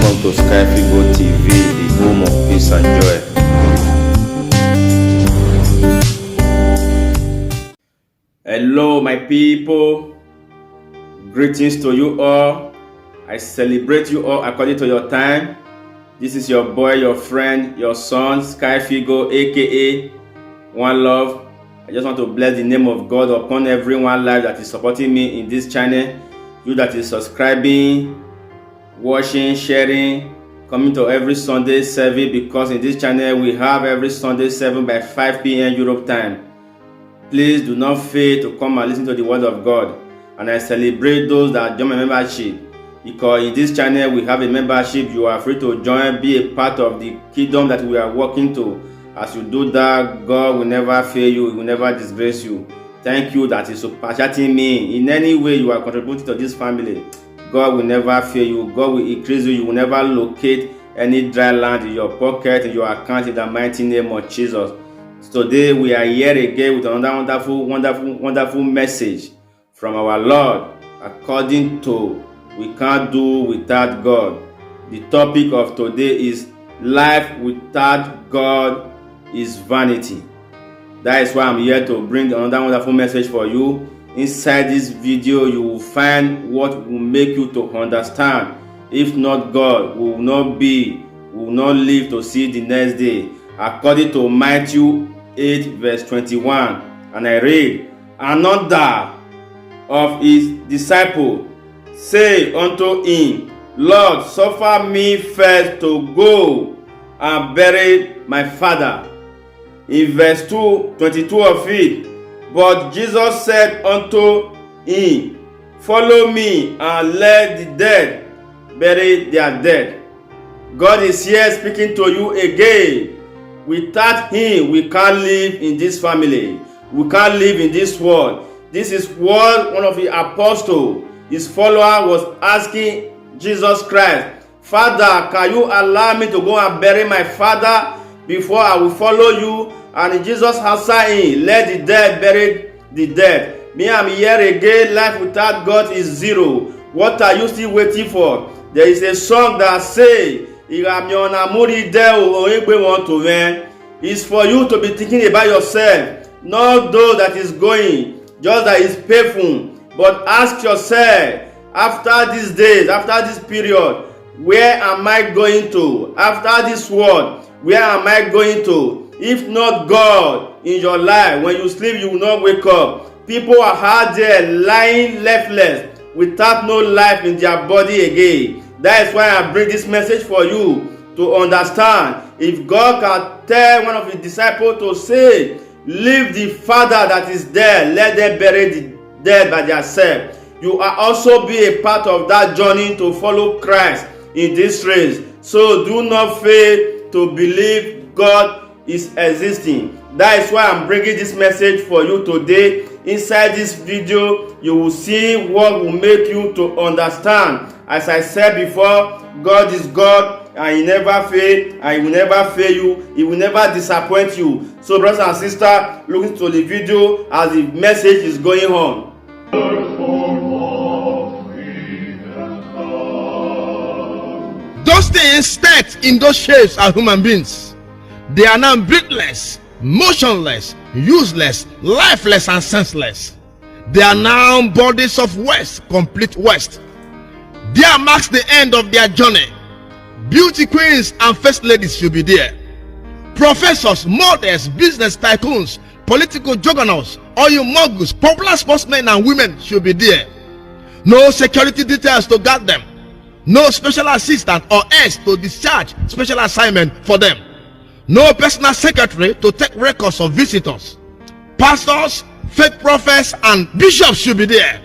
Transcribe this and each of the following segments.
Welcome to Skyfigo TV, the home of peace and joy. Hello, my people. Greetings to you all. I celebrate you all according to your time. This is your boy, your friend, your son, Skyfigo, aka One Love. I just want to bless the name of God upon everyone live that is supporting me in this channel. You that is subscribing, watching, sharing, coming to every Sunday service, because in this channel we have every Sunday 7 by 5 p.m. Europe time. Please do not fail to come and listen to the word of God. And I celebrate those that join my membership, because in this channel we have a membership. You are free to join, be a part of the kingdom that we are working to. As you do that, God will never fail you, He will never disgrace you. Thank you that is supporting me. In any way you are contributing to this family, God will never fail you. God will increase you. You will never locate any dry land in your pocket, in your account, in the mighty name of Jesus. Today we are here again with another wonderful message from our Lord, according to we can't do without God. The topic of today is life without God is vanity. That is why I'm here to bring another wonderful message for you. Inside this video, you will find what will make you to understand. If not God, we will not live to see the next day. According to Matthew 8 verse 21, and I read, another of his disciples say unto him, Lord, suffer me first to go and bury my father. In verse 22 of it, but Jesus said unto him, follow me and let the dead bury their dead. God is here speaking to you again. Without Him, we can't live in this family. We can't live in this world. This is what one of the apostles, his follower, was asking Jesus Christ. Father, can you allow me to go and bury my father before I will follow you? And Jesus answered him, let the dead bury the dead. Me, I'm here again. Life without God is zero. What are you still waiting for? There is a song that says, it's for you to be thinking about yourself, not those that is going, just that is painful. But ask yourself, after these days, after this period, where am I going to? After this world, where am I going to? If not God in your life, when you sleep, you will not wake up. People are out there lying lifeless without no life in their body again. That is why I bring this message for you to understand. If God can tell one of his disciples to say, leave the father that is there, let them bury the dead by themselves, you are also be a part of that journey to follow Christ in this race. So do not fail to believe God is existing. That is why I'm bringing this message for you today. Inside this video, you will see what will make you to understand. As I said before, God is God, and He never fail, and He will never fail you. He will never disappoint you. So brothers and sisters, listen to the video as the message is going on. Those things stacked in those shapes are human beings. They are now breathless, motionless, useless, lifeless, and senseless. They are now bodies of waste, complete waste. There marks the end of their journey. Beauty queens and first ladies should be there. Professors, models, business tycoons, political juggernauts, oil moguls, popular sportsmen and women should be there. No security details to guard them. No special assistant or aides to discharge special assignment for them. No personal secretary to take records of visitors. Pastors, fake prophets, and bishops should be there.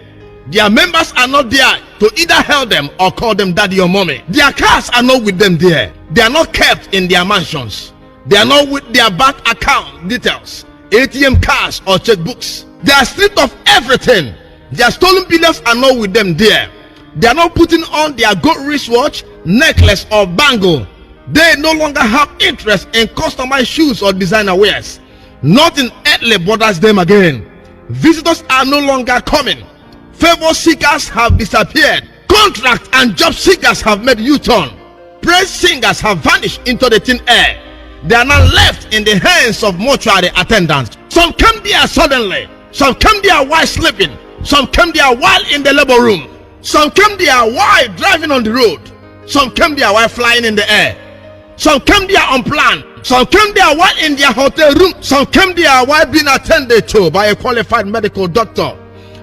Their members are not there to either help them or call them daddy or mommy. Their cars are not with them there. They are not kept in their mansions. They are not with their bank account details, ATM cards, or checkbooks. They are stripped of everything. Their stolen billions are not with them there. They are not putting on their gold wristwatch, necklace, or bangle. They no longer have interest in customized shoes or designer wears. Nothing earthly bothers them again. Visitors are no longer coming. Favor seekers have disappeared. Contract and job seekers have made U-turn. praise singers have vanished into the thin air. They are now left in the hands of mortuary attendants. Some came there suddenly. Some came there while sleeping. Some came there while in the labor room. Some came there while driving on the road. Some came there while flying in the air. Some came there unplanned. Some came there while in their hotel room. Some came there while being attended to by a qualified medical doctor.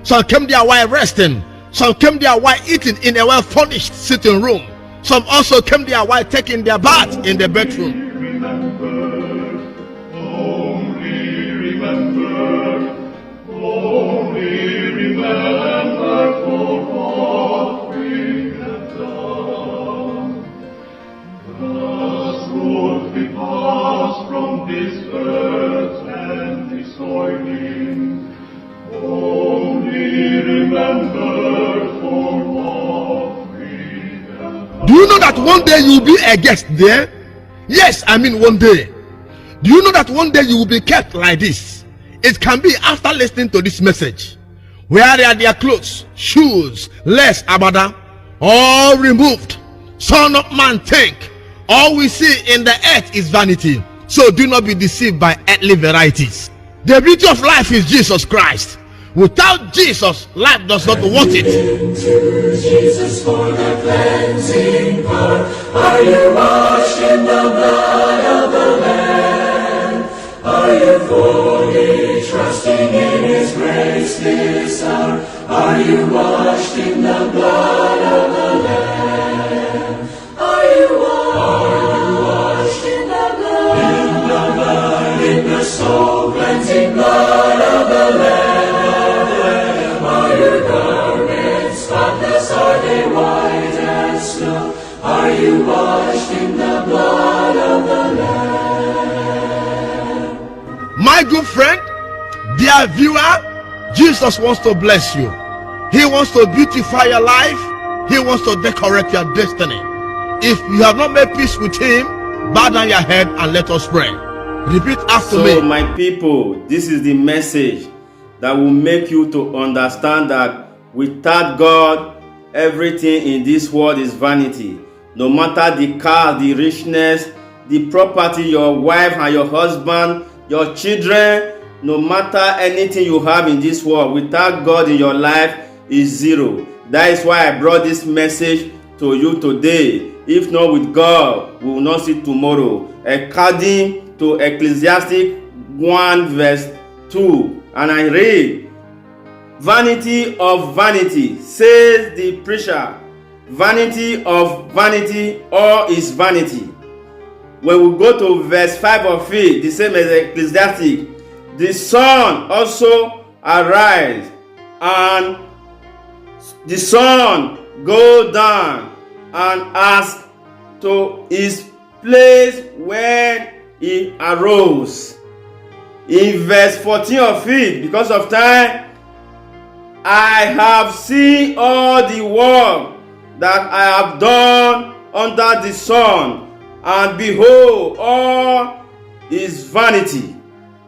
Some came there while resting. Some came there while eating in a well-furnished sitting room. Some also came there while taking their bath in the bedroom. Do you know that one day you will be a guest there? Yes, I mean one day. Do you know that one day you will be kept like this? It can be after listening to this message. Where are their clothes, shoes, less abada, all removed. Son of man, think. All we see in the earth is vanity. So do not be deceived by earthly varieties. The beauty of life is Jesus Christ. Without Jesus, life does not want it. Into Jesus for the cleansing power. Are you washed in the blood of the Lamb? Are you fully trusting in His grace this hour? Are you washed in the blood of the Lamb? Are you washed in the blood, in the soul cleansing blood of the Lamb? Are they white as snow? Are you washed in the blood of the Lamb? My good friend, dear viewer, Jesus wants to bless you. He wants to beautify your life. He wants to decorate your destiny. If you have not made peace with Him, bow down your head and let us pray. Repeat after me. So my people, this is the message that will make you to understand that without God, everything in this world is vanity. No matter the car, the richness, the property, your wife and your husband, your children, no matter anything you have in this world, without God in your life is zero. That is why I brought this message to you today. If not with God, we will not see tomorrow. According to Ecclesiastes 1 verse 2, and I read, "Vanity of vanity, says the preacher. Vanity of vanity, all is vanity." When we go to verse 5 of it, the same as Ecclesiastes, "The sun also arise, and the sun go down, and as to his place when he arose." In verse 14 of it, because of time, "I have seen all the work that I have done under the sun, and behold, all is vanity,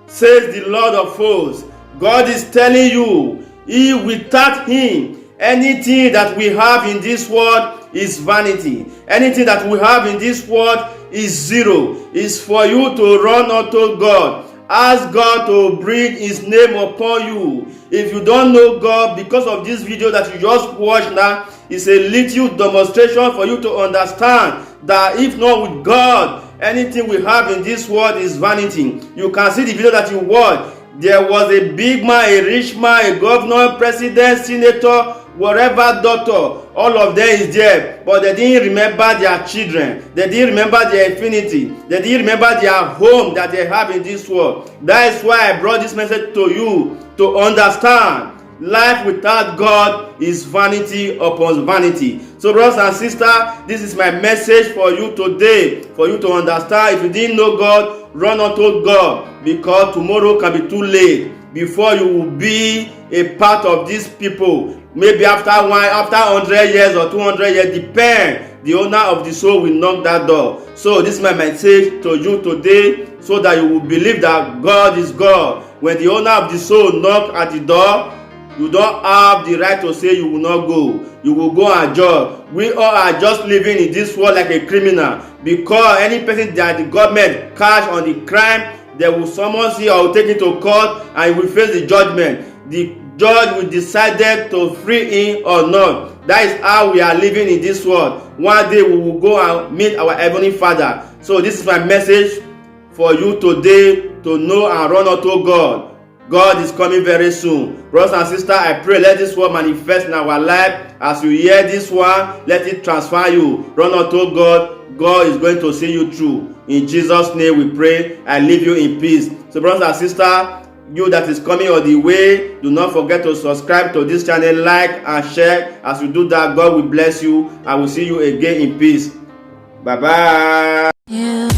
says the Lord of hosts." God is telling you, without Him, anything that we have in this world is vanity. Anything that we have in this world is zero. It's for you to run unto God. Ask God to bring His name upon you. If you don't know God, because of this video that you just watched now, it's a little demonstration for you to understand that if not with God, anything we have in this world is vanity. You can see the video that you watched. There was a big man, a rich man, a governor, president, senator, whatever, doctor, all of them is there, but they didn't remember their children. They didn't remember their infinity. They didn't remember their home that they have in this world. That is why I brought this message to you, to understand life without God is vanity upon vanity. So brothers and sisters, this is my message for you today, for you to understand. If you didn't know God, run unto God, because tomorrow can be too late before you will be a part of these people. Maybe after 100 years or 200 years, depend, the owner of the soul will knock that door. So this is my message to you today, so that you will believe that God is God. When the owner of the soul knock at the door, You don't have the right to say you will not go. You will go and judge. We all are just living in this world like a criminal, because any person that the government catch on the crime, they will summon you or take it to court, and you will face the judgment. The judge will decide to free him or not. That is how we are living in this world. One day we will go and meet our heavenly Father. So this is my message for you today, to know and run unto God. God is coming very soon. Brothers and sisters, I pray let this word manifest in our life. As you hear this one, let it transfer you. Run unto God. God is going to see you through. In Jesus' name we pray. I leave you in peace. So brothers and sisters, you that is coming on the way, do not forget to subscribe to this channel, like and share. As you do that, God will bless you. I will see you again in peace. Bye bye.